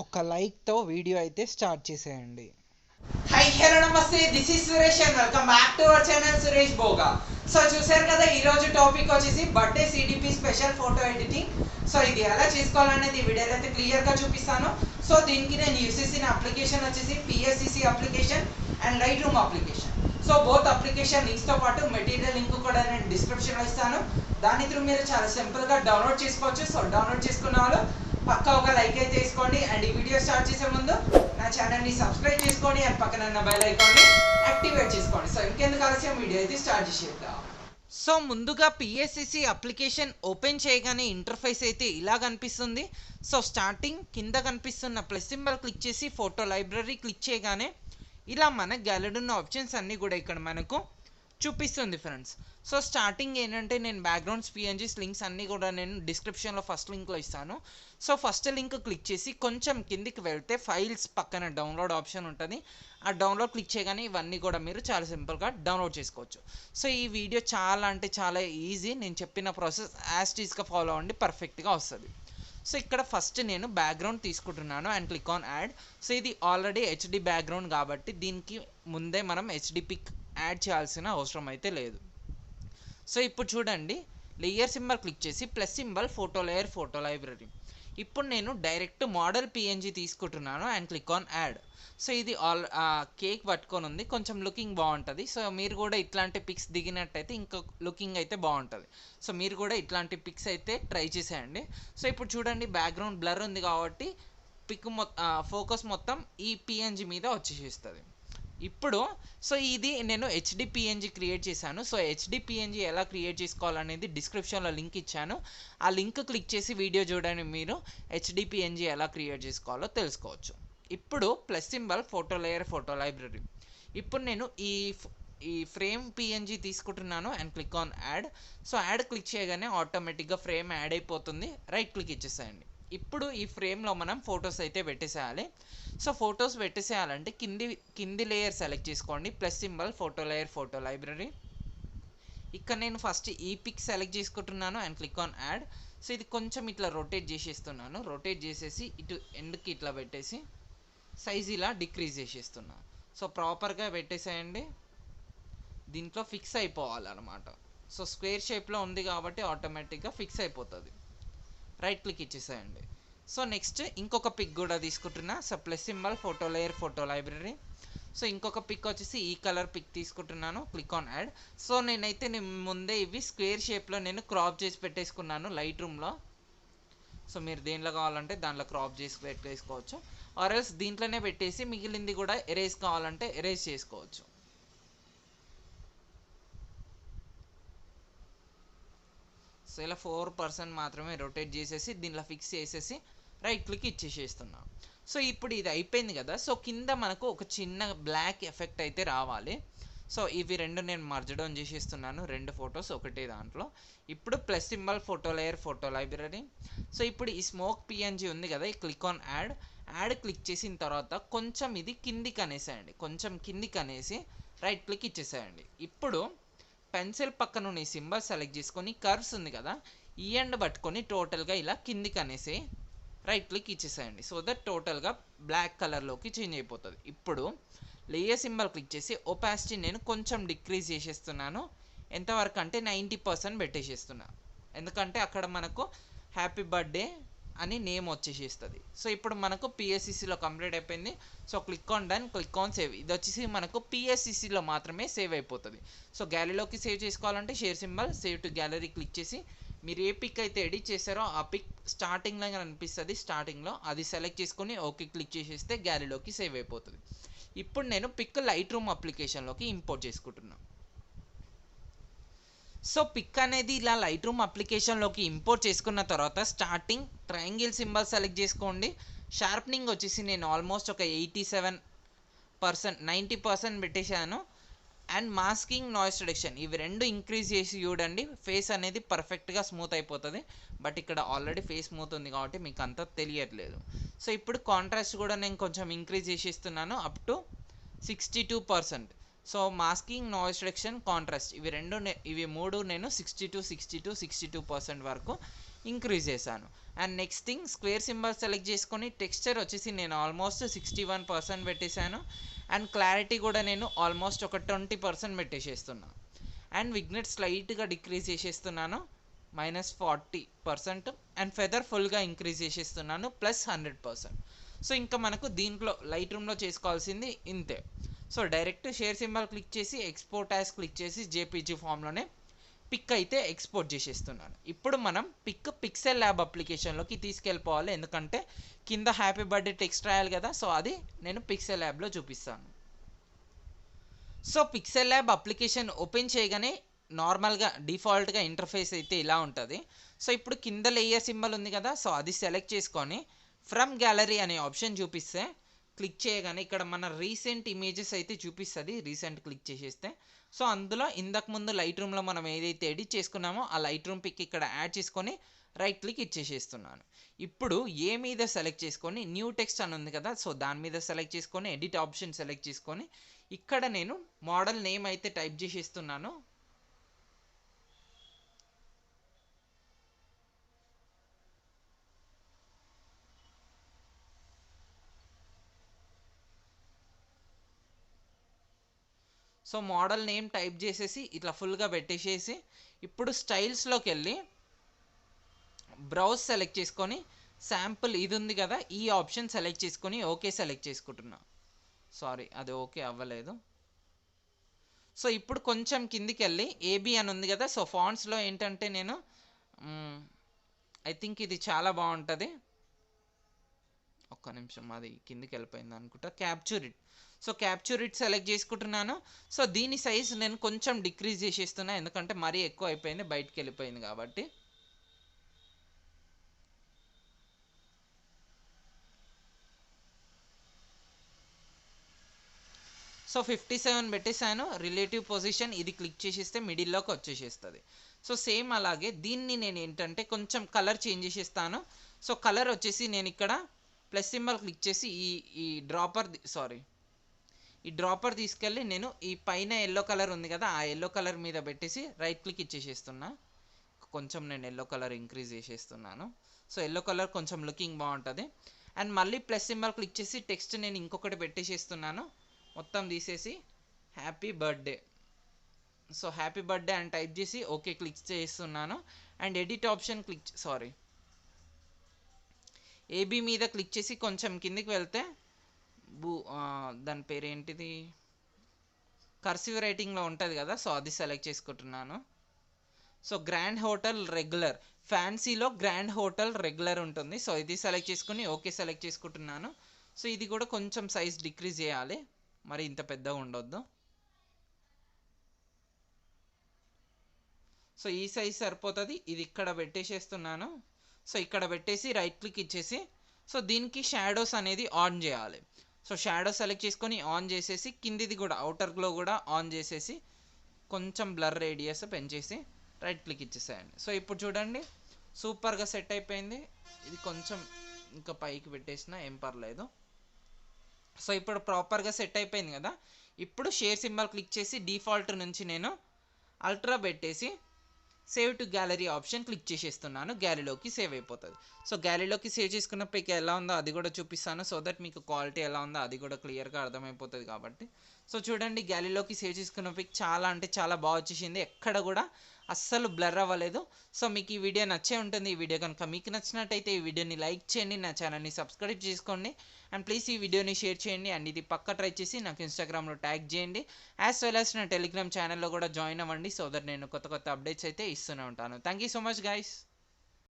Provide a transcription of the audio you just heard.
ఒక లైక్తో వీడియో అయితే స్టార్ట్ చేసేయండి. హై హలో నమస్తే, this is Suresh and welcome back to our channel Suresh Bhoga. So చూసారు కదా, ఈ రోజు టాపిక్ వచ్చేసి birthday CDP special photo editing. So ఇది ఎలా చేసుకోవాలనేది ఈ వీడియోలో అయితే క్లియర్గా చూపిస్తాను. సో దీనికి నేను యూస్ చేసిన అప్లికేషన్ వచ్చేసి PSCC application and Lightroom application. So both application లింక్స్తో పాటు మెటీరియల్ లింక్ కూడా నేను డిస్క్రిప్షన్లో ఇస్తాను. దాని త్రూ మీరు చాలా సింపుల్గా డౌన్లోడ్ చేసుకోవచ్చు. సో డౌన్లోడ్ చేసుకున్న వాళ్ళు పక్కా ఒక లైక్ అయితే చేసుకోండి. అండ్ ఈ వీడియో స్టార్ట్ చేసే ముందు నా ఛానల్ని సబ్స్క్రైబ్ చేసుకోండి అండ్ పక్కన ఉన్న బెల్ ఐకాన్ని యాక్టివేట్ చేసుకోండి. సో ఇంకెందుకు ఆలస్యం, వీడియో అయితే స్టార్ట్ చేసేద్దాం. సో ముందుగా పిఎస్సిసి అప్లికేషన్ ఓపెన్ చేయగానే ఇంటర్ఫేస్ అయితే ఇలా కనిపిస్తుంది. సో స్టార్టింగ్ కింద కనిపిస్తున్న ప్లస్ సింబల్ క్లిక్ చేసి ఫోటో లైబ్రరీ క్లిక్ చేయగానే ఇలా మన గ్యాలరీ ఉన్న ఆప్షన్స్ అన్నీ కూడా ఇక్కడ మనకు చూపిస్తుంది ఫ్రెండ్స్. సో స్టార్టింగ్ ఏంటంటే నేను బ్యాక్గ్రౌండ్స్ పిఎన్జీస్ లింక్స్ అన్నీ కూడా నేను డిస్క్రిప్షన్లో ఫస్ట్ లింక్లో ఇస్తాను. సో ఫస్ట్ లింక్ క్లిక్ చేసి కొంచెం కిందికి వెళ్తే ఫైల్స్ పక్కన డౌన్లోడ్ ఆప్షన్ ఉంటుంది. ఆ డౌన్లోడ్ క్లిక్ చేయగానే ఇవన్నీ కూడా మీరు చాలా సింపుల్గా డౌన్లోడ్ చేసుకోవచ్చు. సో ఈ వీడియో చాలా అంటే చాలా ఈజీ. నేను చెప్పిన ప్రాసెస్ యాజ్ టీజ్గా ఫాలో అవ్వండి, పర్ఫెక్ట్గా వస్తుంది. సో ఇక్కడ ఫస్ట్ నేను బ్యాక్గ్రౌండ్ తీసుకుంటున్నాను and click on add. So ఇది ఆల్రెడీ హెచ్డి బ్యాక్గ్రౌండ్ కాబట్టి దీనికి ముందే మనం హెచ్డి పిక్ యాడ్ చేయాల్సిన అవసరం అయితే లేదు. సో ఇప్పుడు చూడండి, లేయర్ సింబల్ క్లిక్ చేసి plus symbol photo layer photo library. ఇప్పుడు నేను డైరెక్ట్ మోడల్ పిఎన్జీ తీసుకుంటున్నాను and click on add. So ఇది కేక్ పట్టుకొని ఉంది, కొంచెం లుకింగ్ బాగుంటుంది. సో మీరు కూడా ఇట్లాంటి పిక్స్ దిగినట్టయితే ఇంకా లుకింగ్ అయితే బాగుంటుంది. సో మీరు కూడా ఇట్లాంటి పిక్స్ అయితే ట్రై చేసేయండి. సో ఇప్పుడు చూడండి, బ్యాక్గ్రౌండ్ బ్లర్ ఉంది కాబట్టి పిక్ ఫోకస్ మొత్తం ఈ పిఎన్జీ మీద వచ్చేసేస్తుంది. ఇప్పుడు సో ఇది నేను హెచ్డి పిఎన్జీ క్రియేట్ చేశాను. సో హెచ్డి పిఎన్జీ ఎలా క్రియేట్ చేసుకోవాలనేది డిస్క్రిప్షన్లో లింక్ ఇచ్చాను. ఆ లింక్ క్లిక్ చేసి వీడియో చూడండి, మీరు హెచ్డి పిఎన్జీ ఎలా క్రియేట్ చేసుకోవాలో తెలుసుకోవచ్చు. ఇప్పుడు plus symbol photo layer photo library. ఇప్పుడు నేను ఈ ఫ్రేమ్ పిఎన్జీ తీసుకుంటున్నాను and click on add. So add click చేయగానే ఆటోమేటిక్గా ఫ్రేమ్ యాడ్ అయిపోతుంది. రైట్ క్లిక్ ఇచ్చేసేయండి. ఇప్పుడు ఈ ఫ్రేమ్లో మనం ఫొటోస్ అయితే పెట్టేసేయాలి. సో ఫొటోస్ పెట్టేసేయాలంటే కింది లేయర్ సెలెక్ట్ చేసుకోండి, plus symbol photo layer photo library. ఇక్కడ నేను ఫస్ట్ ఈ పిక్ సెలెక్ట్ చేసుకుంటున్నాను and click on add. So ఇది కొంచెం ఇట్లా రొటేట్ చేసేస్తున్నాను. రొటేట్ చేసేసి ఇటు ఎండ్కి ఇట్లా పెట్టేసి సైజ్ ఇలా డిక్రీజ్ చేసేస్తున్నాను. సో ప్రాపర్గా పెట్టేసేయండి. దీంట్లో ఫిక్స్ అయిపోవాలన్నమాట. సో స్క్వేర్ షేప్లో ఉంది కాబట్టి ఆటోమేటిక్గా ఫిక్స్ అయిపోతుంది. రైట్ క్లిక్ ఇచ్చేసేయండి. సో నెక్స్ట్ ఇంకొక పిక్ కూడా తీసుకుంటున్నా. So plus symbol photo layer photo library. So ఇంకొక పిక్ వచ్చేసి ఈ కలర్ పిక్ తీసుకుంటున్నాను, క్లిక్ ఆన్ యాడ్. సో నేనైతే ముందే ఇవి స్క్వేర్ షేప్లో నేను క్రాప్ చేసి పెట్టేసుకున్నాను లైట్ రూమ్లో. సో మీరు దేంట్లో కావాలంటే దాంట్లో క్రాప్ చేసి పెట్టేసుకోవచ్చు, ఆర్ ఎల్స్ దీంట్లోనే పెట్టేసి మిగిలింది కూడా ఎరేజ్ కావాలంటే ఎరేజ్ చేసుకోవచ్చు. సో ఇలా 4% మాత్రమే రొటేట్ చేసేసి దీనిలో ఫిక్స్ చేసేసి రైట్ క్లిక్ ఇచ్చేసేస్తున్నాం. సో ఇప్పుడు ఇది అయిపోయింది కదా. సో కింద మనకు ఒక చిన్న బ్లాక్ ఎఫెక్ట్ అయితే రావాలి. సో ఇవి రెండు నేను మర్జ్ డౌన్ చేసేస్తున్నాను, రెండు ఫొటోస్ ఒకటే దాంట్లో. ఇప్పుడు plus symbol photo layer photo library. So ఇప్పుడు ఈ స్మోక్ పిఎన్జీ ఉంది కదా, ఈ click on add. Add click చేసిన తర్వాత కొంచెం ఇది కిందికి అనేసేయండి, కొంచెం కిందికి అనేసి రైట్ క్లిక్ ఇచ్చేసేయండి. ఇప్పుడు పెన్సిల్ పక్కన ఉన్న ఈ సింబల్ సెలెక్ట్ చేసుకొని కర్వ్స్ ఉంది కదా, ఈ ఎండ్ పట్టుకొని టోటల్గా ఇలా కిందికి అనేసి రైట్ క్లిక్ ఇచ్చేసేయండి. సో దట్ టోటల్గా బ్లాక్ కలర్లోకి చేంజ్ అయిపోతుంది. ఇప్పుడు లేయర్ సింబల్ క్లిక్ చేసి ఒపాసిటీ నేను కొంచెం డిక్రీజ్ చేసేస్తున్నాను. ఎంతవరకు అంటే 90% పెట్టేసేస్తున్నాను, ఎందుకంటే అక్కడ మనకు హ్యాపీ బర్త్డే అని నేమ్ వచ్చేసేస్తుంది. సో ఇప్పుడు మనకు పిఎస్సిసిలో కంప్లీట్ అయిపోయింది. So click on done, click on save. ఇది వచ్చేసి మనకు పిఎస్సిసిలో మాత్రమే సేవ్ అయిపోతుంది. సో గ్యాలరీలోకి సేవ్ చేసుకోవాలంటే share symbol save to gallery click చేసి మీరు ఏ పిక్ అయితే ఎడిట్ చేశారో ఆ పిక్ స్టార్టింగ్లో కనిపిస్తుంది, స్టార్టింగ్లో అది సెలెక్ట్ చేసుకొని ఓకే క్లిక్ చేసేస్తే గ్యాలరీలోకి సేవ్ అయిపోతుంది. ఇప్పుడు నేను పిక్ లైట్ రూమ్ అప్లికేషన్లోకి ఇంపోర్ట్ చేసుకుంటున్నాను. సో పిక్ అనేది ఇలా లైట్ రూమ్ అప్లికేషన్లోకి ఇంపోర్ట్ చేసుకున్న తర్వాత స్టార్టింగ్ ట్రయాంగిల్ సింబల్ సెలెక్ట్ చేసుకోండి. షార్ప్నింగ్ వచ్చేసి నేను ఆల్మోస్ట్ ఒక 87% 90% పెట్టేశాను. అండ్ మాస్కింగ్ నాయిస్ రిడక్షన్ ఇవి రెండు ఇంక్రీజ్ చేసి చూడండి, ఫేస్ అనేది పర్ఫెక్ట్గా స్మూత్ అయిపోతుంది. బట్ ఇక్కడ ఆల్రెడీ ఫేస్ స్మూత్ ఉంది కాబట్టి మీకు అంతా తెలియట్లేదు. సో ఇప్పుడు కాంట్రాస్ట్ కూడా నేను కొంచెం ఇంక్రీజ్ చేసేస్తున్నాను up to 62%. So masking noise reduction contrast ఇవి మూడు నేను 62% వరకు ఇంక్రీజ్ చేశాను. And next thing square symbol select చేసుకొని టెక్స్చర్ వచ్చేసి నేను ఆల్మోస్ట్ 61% పెట్టేశాను. అండ్ క్లారిటీ కూడా నేను ఆల్మోస్ట్ ఒక 20% పెట్టేసేస్తున్నాను. అండ్ విగ్నెట్ స్లైట్గా డిక్రీజ్ చేసేస్తున్నాను, -40%. అండ్ ఫెదర్ ఫుల్గా ఇంక్రీజ్ చేసేస్తున్నాను, +100%. సో ఇంకా మనకు దీంట్లో లైట్ రూమ్లో చేసుకోవాల్సింది ఇంతే. So direct share symbol click చేసి ఎక్స్పోర్ట్ యాజ్ క్లిక్ చేసి జేపీజీ ఫామ్లోనే పిక్ అయితే ఎక్స్పోర్ట్ చేసేస్తున్నాను. ఇప్పుడు మనం పిక్సెల్ ల్యాబ్ అప్లికేషన్లోకి తీసుకెళ్ళిపోవాలి, ఎందుకంటే కింద హ్యాపీ బర్త్డే టెక్స్ట్ రాయాలి కదా. సో అది నేను పిక్సెల్ ల్యాబ్లో చూపిస్తాను. So pixel lab application open చేయగానే నార్మల్గా డిఫాల్ట్గా ఇంటర్ఫేస్ అయితే ఇలా ఉంటుంది. సో ఇప్పుడు కింద లేయర్ సింబల్ ఉంది కదా, సో అది సెలెక్ట్ చేసుకొని ఫ్రమ్ గ్యాలరీ అనే ఆప్షన్ చూపిస్తే క్లిక్ చేయగానే ఇక్కడ మన రీసెంట్ ఇమేజెస్ అయితే చూపిస్తుంది. రీసెంట్ క్లిక్ చేసేస్తే సో అందులో ఇంతకు ముందు లైట్ రూమ్లో మనం ఏదైతే ఎడిట్ చేసుకున్నామో ఆ లైట్ రూమ్ పిక్ ఇక్కడ యాడ్ చేసుకొని రైట్ క్లిక్ ఇచ్చేసేస్తున్నాను. ఇప్పుడు ఏ మీద సెలెక్ట్ చేసుకొని న్యూ టెక్స్ట్ అని ఉంది కదా, సో దాని మీద సెలెక్ట్ చేసుకొని ఎడిట్ ఆప్షన్ సెలెక్ట్ చేసుకొని ఇక్కడ నేను మోడల్ నేమ్ అయితే టైప్ చేసేస్తున్నాను. సో మోడల్ నేమ్ టైప్ చేసేసి ఇట్లా ఫుల్గా పెట్టేసేసి ఇప్పుడు స్టైల్స్లోకి వెళ్ళి బ్రౌజ్ సెలెక్ట్ చేసుకొని శాంపుల్ ఇది ఉంది కదా, ఈ ఆప్షన్ సెలెక్ట్ చేసుకొని ఓకే సెలెక్ట్ చేసుకుంటున్నా. సారీ, అది ఓకే అవ్వలేదు. సో ఇప్పుడు కొంచెం కిందికి వెళ్ళి ఏబీ అని ఉంది కదా, సో ఫాంట్స్లో ఏంటంటే నేను ఐ థింక్ ఇది చాలా బాగుంటుంది. ఒక్క నిమిషం, అది కిందికి వెళ్ళిపోయింది అనుకుంటా. Capture it. So capture it select చేసుకుంటున్నాను. సో దీని సైజ్ నేను కొంచెం డిక్రీజ్ చేసేస్తున్నా, ఎందుకంటే మరీ ఎక్కువ అయిపోయింది, బయటికి వెళ్ళిపోయింది కాబట్టి. సో 57 పెట్టేశాను. రిలేటివ్ పొజిషన్ ఇది క్లిక్ చేసేస్తే మిడిల్లోకి వచ్చేసేస్తుంది. సో సేమ్ అలాగే దీన్ని నేను ఏంటంటే కొంచెం కలర్ చేంజ్ చేసేస్తాను. సో కలర్ వచ్చేసి నేను ఇక్కడ ప్లస్ సింబల్ క్లిక్ చేసి ఈ డ్రాపర్ తీసుకెళ్ళి నేను ఈ పైన ఎల్లో కలర్ ఉంది కదా, ఆ ఎల్లో కలర్ మీద పెట్టేసి రైట్ క్లిక్ ఇచ్చేసేస్తున్నా. కొంచెం నేను ఎల్లో కలర్ ఇంక్రీజ్ చేసేస్తున్నాను. సో ఎల్లో కలర్ కొంచెం లుకింగ్ బాగుంటుంది. అండ్ మళ్ళీ ప్లస్ సింబల్ క్లిక్ చేసి టెక్స్ట్ నేను ఇంకొకటి పెట్టేసేస్తున్నాను, మొత్తం తీసేసి happy birthday. So happy birthday అని టైప్ చేసి ఓకే క్లిక్ చేస్తున్నాను. అండ్ ఎడిట్ ఆప్షన్ ఏబీ మీద క్లిక్ చేసి కొంచెం కిందికి వెళ్తే దాని పేరు ఏంటిది, కర్సివ్ రైటింగ్లో ఉంటుంది కదా, సో అది సెలెక్ట్ చేసుకుంటున్నాను. సో గ్రాండ్ హోటల్ రెగ్యులర్, ఫ్యాన్సీలో గ్రాండ్ హోటల్ రెగ్యులర్ ఉంటుంది. సో ఇది సెలెక్ట్ చేసుకుని ఓకే సెలెక్ట్ చేసుకుంటున్నాను. సో ఇది కూడా కొంచెం సైజ్ డిక్రీజ్ చేయాలి, మరి ఇంత పెద్దగా ఉండొద్దు. సో ఈ సైజ్ సరిపోతుంది, ఇది ఇక్కడ పెట్టేసేస్తున్నాను. సో ఇక్కడ పెట్టేసి రైట్ క్లిక్ ఇచ్చేసి సో దీనికి షాడోస్ అనేది ఆన్ చేయాలి. సో షాడో సెలెక్ట్ చేసుకొని ఆన్ చేసేసి కిందిది కూడా అవుటర్ గ్లో కూడా ఆన్ చేసేసి కొంచెం బ్లర్ రేడియస్ పెంచేసి రైట్ క్లిక్ ఇచ్చేసేయండి. సో ఇప్పుడు చూడండి సూపర్గా సెట్ అయిపోయింది. ఇది కొంచెం ఇంకా పైకి పెట్టేసినా ఏం పర్లేదు. సో ఇప్పుడు ప్రాపర్గా సెట్ అయిపోయింది కదా. ఇప్పుడు షేర్ సింబల్ క్లిక్ చేసి డిఫాల్ట్ నుంచి నేను అల్ట్రా పెట్టేసి save to gallery option click చేసేస్తున్నాను. గ్యాలరీలోకి సేవ్ అయిపోతుంది. సో గ్యాలరీలోకి సేవ్ చేసుకున్న పిక్ ఎలా ఉందో అది కూడా చూపిస్తాను, సో దట్ మీకు క్వాలిటీ ఎలా ఉందో అది కూడా క్లియర్గా అర్థమైపోతుంది కాబట్టి. సో చూడండి గ్యాలరీలోకి సేవ్ చేసుకున్న పిక్ చాలా అంటే చాలా బాగా వచ్చేసింది, ఎక్కడ కూడా అస్సలు బ్లర్ అవ్వలేదు. సో మీకు ఈ వీడియో నచ్చే ఉంటుంది. ఈ వీడియో కనుక మీకు నచ్చినట్టయితే ఈ వీడియోని లైక్ చేయండి, నా ఛానల్ని సబ్స్క్రైబ్ చేసుకోండి, అండ్ ప్లీజ్ ఈ వీడియోని షేర్ చేయండి. అండ్ ఇది పక్క ట్రై చేసి నాకు ఇన్స్టాగ్రామ్లో ట్యాగ్ చేయండి, యాజ్ వెల్ యాజ్ నా టెలిగ్రామ్ ఛానల్లో కూడా జాయిన్ అవ్వండి, సో దట్ నేను కొత్త అప్డేట్స్ అయితే ఇస్తూనే ఉంటాను. Thank you so much guys.